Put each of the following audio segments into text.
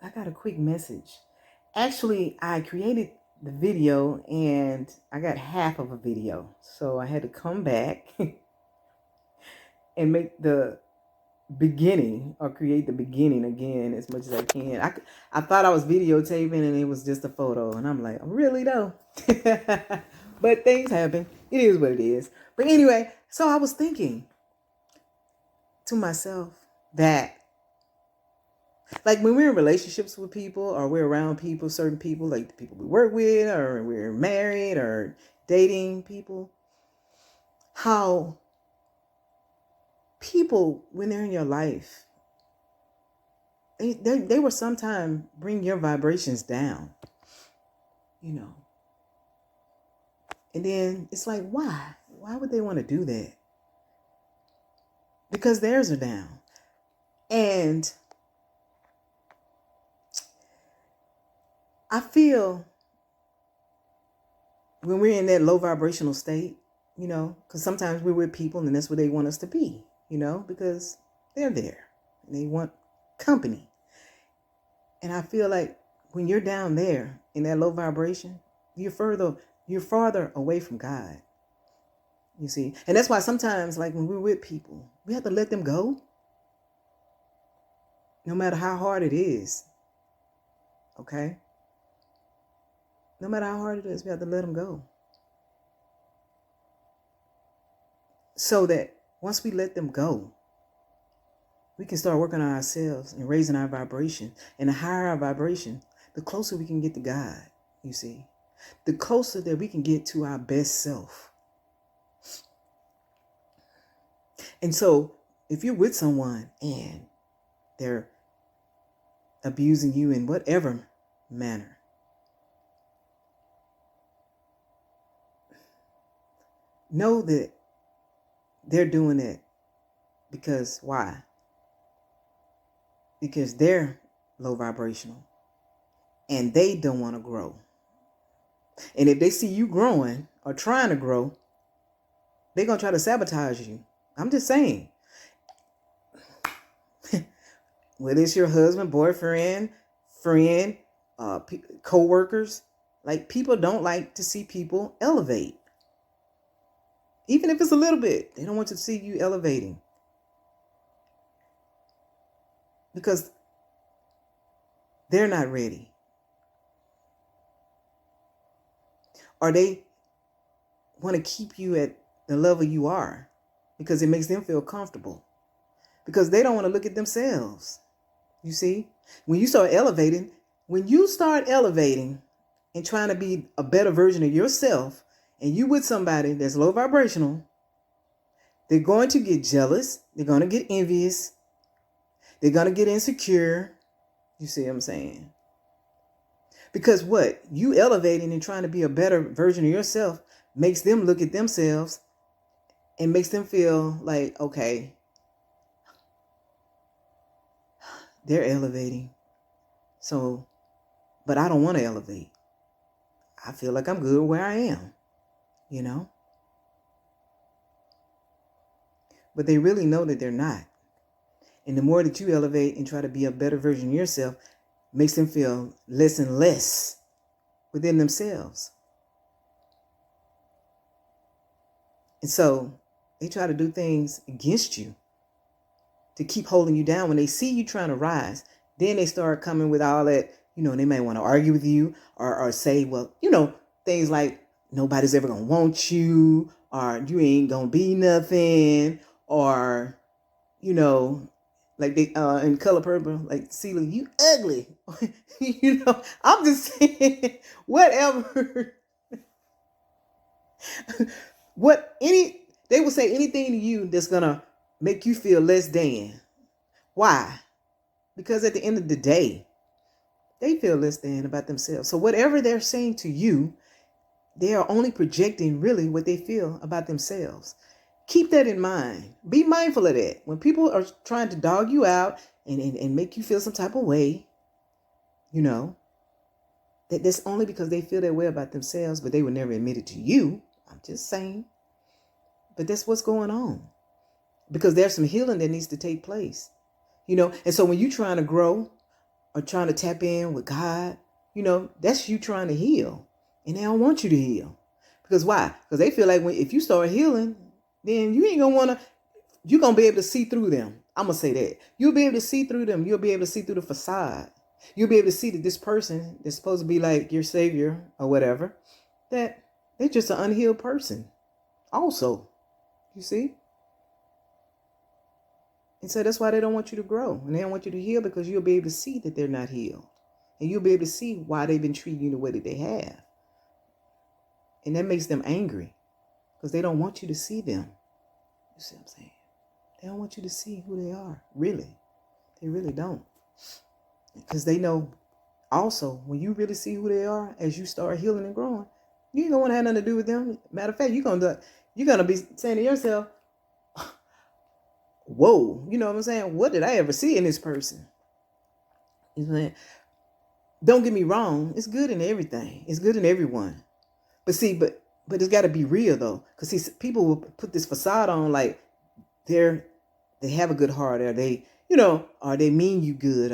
I got a quick message. Actually, I created the video and I got half of a video. So I had to come back and make the beginning or create the beginning again as much as I can. I thought I was videotaping and it was just a photo. And I'm like, really though? But things happen. It is what it is. But anyway, so I was thinking to myself that like when we're in relationships with people or we're around people, certain people, like the people we work with or we're married or dating people, how people, when they're in your life, they will sometimes bring your vibrations down, you know. And then it's like, why? Why would they want to do that? Because theirs are down. And I feel when we're in that low vibrational state, you know, because sometimes we're with people and that's where they want us to be, you know, because they're there and they want company. And I feel like when you're down there in that low vibration, you're farther away from God. You see, and that's why sometimes, like when we're with people, we have to let them go, no matter how hard it is. Okay, no matter how hard it is, we have to let them go. So that once we let them go, we can start working on ourselves and raising our vibration. And the higher our vibration, the closer we can get to God, you see. The closer that we can get to our best self. And so if you're with someone and they're abusing you in whatever manner, know that they're doing it because why? Because they're low vibrational and they don't want to grow. And if they see you growing or trying to grow, they're going to try to sabotage you. I'm just saying. Whether it's your husband, boyfriend, friend, co-workers, like people don't like to see people elevate. Even if it's a little bit, they don't want to see you elevating. Because they're not ready. Or they want to keep you at the level you are because it makes them feel comfortable. Because they don't want to look at themselves. You see? When you start elevating and trying to be a better version of yourself, and you with somebody that's low vibrational, they're going to get jealous. They're going to get envious. They're going to get insecure. You see what I'm saying? Because what? You elevating and trying to be a better version of yourself makes them look at themselves and makes them feel like, okay, they're elevating. So, but I don't want to elevate. I feel like I'm good where I am, you know? But they really know that they're not. And the more that you elevate and try to be a better version of yourself, makes them feel less and less within themselves. And so they try to do things against you to keep holding you down. When they see you trying to rise, then they start coming with all that, you know, they may want to argue with you or say, well, you know, things like nobody's ever going to want you or you ain't going to be nothing or, you know, like they in Color Purple, like Celia, you ugly. You know, I'm just saying, whatever. They will say anything to you that's gonna make you feel less than. Why? Because at the end of the day, they feel less than about themselves. So whatever they're saying to you, they are only projecting really what they feel about themselves. Keep that in mind. Be mindful of that. When people are trying to dog you out and make you feel some type of way, you know, that's only because they feel that way about themselves, but they would never admit it to you. I'm just saying. But that's what's going on. Because there's some healing that needs to take place. You know, and so when you're trying to grow or trying to tap in with God, that's you trying to heal. And they don't want you to heal. Because why? Because they feel like if you start healing, then you ain't going to want to, you're going to be able to see through them. I'm going to say that. You'll be able to see through them. You'll be able to see through the facade. You'll be able to see that this person that's supposed to be like your savior or whatever, that they're just an unhealed person also. You see? And so that's why they don't want you to grow. And they don't want you to heal, because you'll be able to see that they're not healed. And you'll be able to see why they've been treating you the way that they have. And that makes them angry, because they don't want you to see them. You see what I'm saying? They don't want you to see who they are. Really. They really don't. Because they know also, when you really see who they are, as you start healing and growing, you ain't going to want to have nothing to do with them. Matter of fact, you're going to be saying to yourself, whoa, you know what I'm saying? What did I ever see in this person? You know, don't get me wrong. It's good in everything. It's good in everyone. But see, but it's got to be real though. Because see, people will put this facade on like they have a good heart, or they, or they mean you good,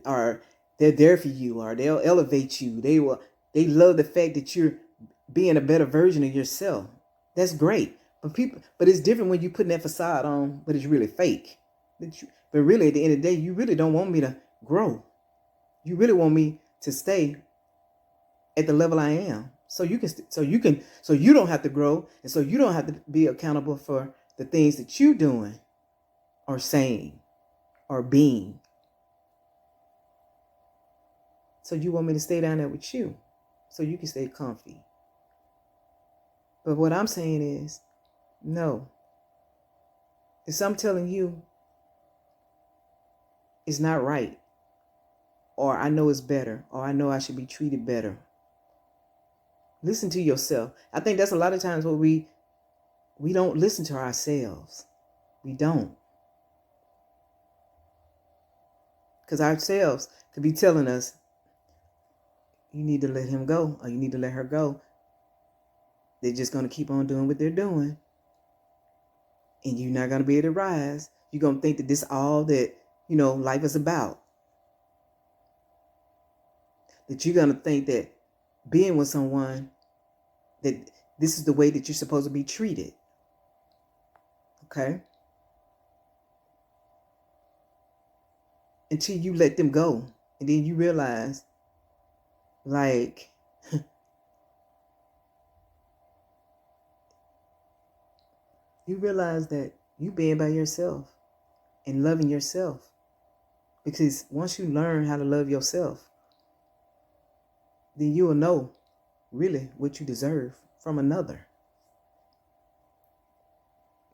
or they're there for you, or they'll elevate you. They love the fact that you're being a better version of yourself. That's great. But it's different when you're putting that facade on, but it's really fake. But really, at the end of the day, you really don't want me to grow. You really want me to stay at the level I am, so you don't have to grow, and so you don't have to be accountable for the things that you're doing, or saying, or being. So you want me to stay down there with you, so you can stay comfy. But what I'm saying is, no. If I'm telling you it's not right, or I know it's better, or I know I should be treated better, listen to yourself. I think that's a lot of times where we don't listen to ourselves. We don't. Because ourselves could be telling us, you need to let him go, or you need to let her go. They're just going to keep on doing what they're doing. And you're not going to be able to rise. You're going to think that this is all that, life is about. That you're going to think that being with someone, that this is the way that you're supposed to be treated. Okay? Until you let them go. And then you realize, like, you realize that you being by yourself and loving yourself. Because once you learn how to love yourself, then you will know really what you deserve from another.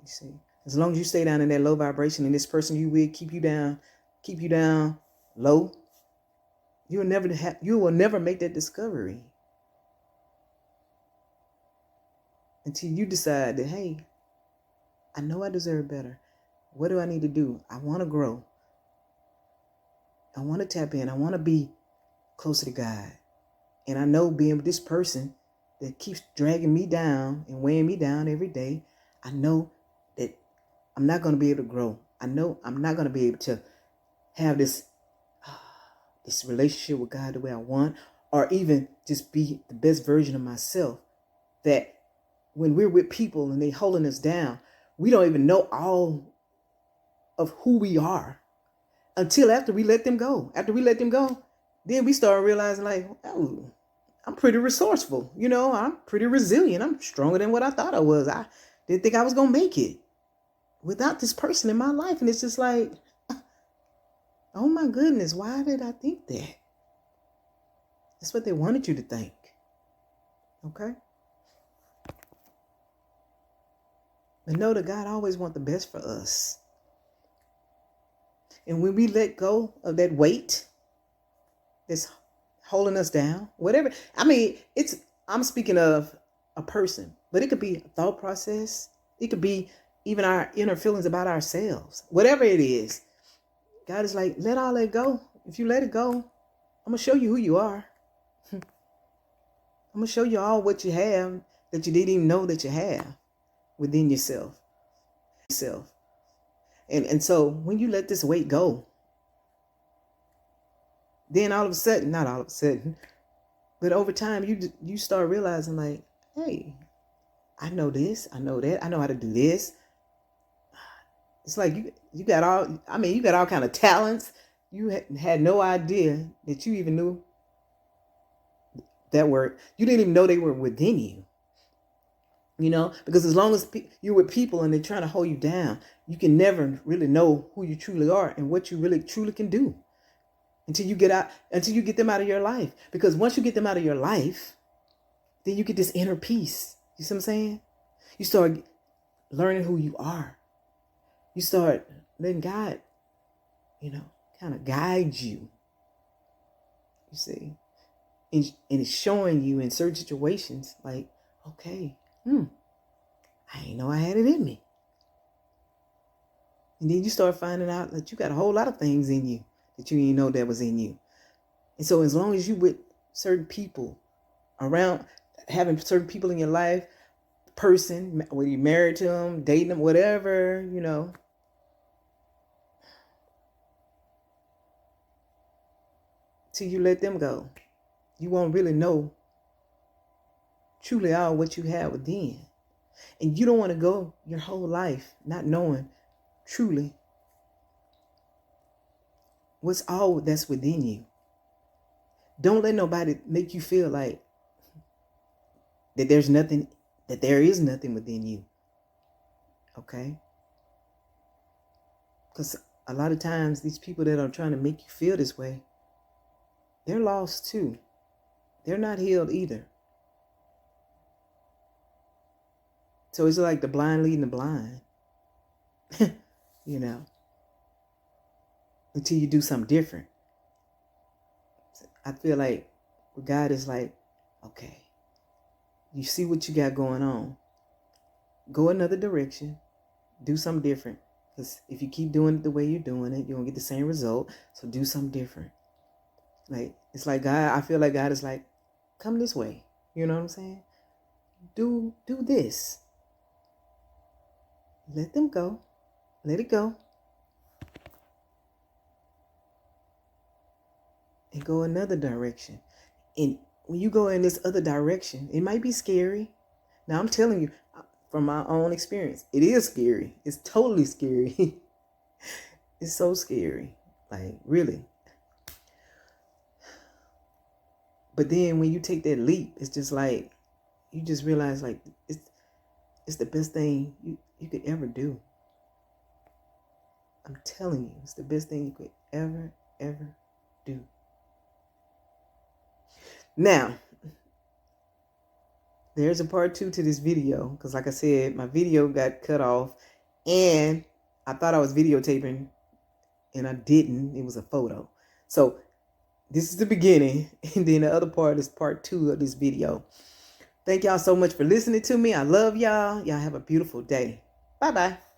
You see, as long as you stay down in that low vibration, and this person you with keep you down low, you will never make that discovery until you decide that, hey, I know I deserve better. What do I need to do? I want to grow. I want to tap in. I want to be closer to God. And I know being with this person that keeps dragging me down and weighing me down every day, I know that I'm not going to be able to grow. I know I'm not going to be able to have this relationship with God the way I want, or even just be the best version of myself. That when we're with people and they holding us down, we don't even know all of who we are until after we let them go. After we let them go, then we start realizing, like, oh, I'm pretty resourceful. I'm pretty resilient. I'm stronger than what I thought I was. I didn't think I was going to make it without this person in my life. And it's just like, oh my goodness, why did I think that? That's what they wanted you to think. Okay? But know that God always wants the best for us. And when we let go of that weight that's holding us down, whatever. I mean, I'm speaking of a person, but it could be a thought process. It could be even our inner feelings about ourselves. Whatever it is, God is like, let all that go. If you let it go, I'm going to show you who you are. I'm going to show you all what you have that you didn't even know that you have within yourself. And so when you let this weight go, Then all of a sudden, not all of a sudden, but over time, you start realizing like, hey, I know this, I know that, I know how to do this. It's like you got all, I mean, you got all kind of talents. You had no idea that you even knew that were, you didn't even know they were within you. You know, because as long as you're with people and they're trying to hold you down, you can never really know who you truly are and what you really truly can do until you get them out of your life. Because once you get them out of your life, then you get this inner peace. You see what I'm saying? You start learning who you are. You start letting God, kind of guide you. You see? And it's showing you in certain situations like, okay, I didn't know I had it in me. And then you start finding out that you got a whole lot of things in you that you didn't know that was in you. And so as long as you with certain people around, having certain people in your life, person, whether you're married to them, dating them, whatever, till you let them go, you won't really know truly all what you have within. And you don't want to go your whole life not knowing truly what's all that's within you. Don't let nobody make you feel like that there is nothing within you. Okay? Because a lot of times these people that are trying to make you feel this way, they're lost too. They're not healed either. So it's like the blind leading the blind. Until you do something different. I feel like God is like, okay, you see what you got going on. Go another direction. Do something different. Because if you keep doing it the way you're doing it, you're going to get the same result. So do something different. Like, it's like God, I feel like God is like, come this way. You know what I'm saying? Do this. Let them go. Let it go. And go another direction. And when you go in this other direction, it might be scary. Now, I'm telling you from my own experience, it is scary. It's totally scary. It's so scary. Like, really. But then when you take that leap, it's just like, you just realize like, it's the best thing you could ever do. I'm telling you, it's the best thing you could ever do. Now, there's a part 2 to this video, because like I said, my video got cut off and I thought I was videotaping and I didn't. It was a photo. So this is the beginning, and then the other part is part 2 of this video. Thank y'all so much for listening to me. I love y'all. Y'all have a beautiful day. Bye-bye.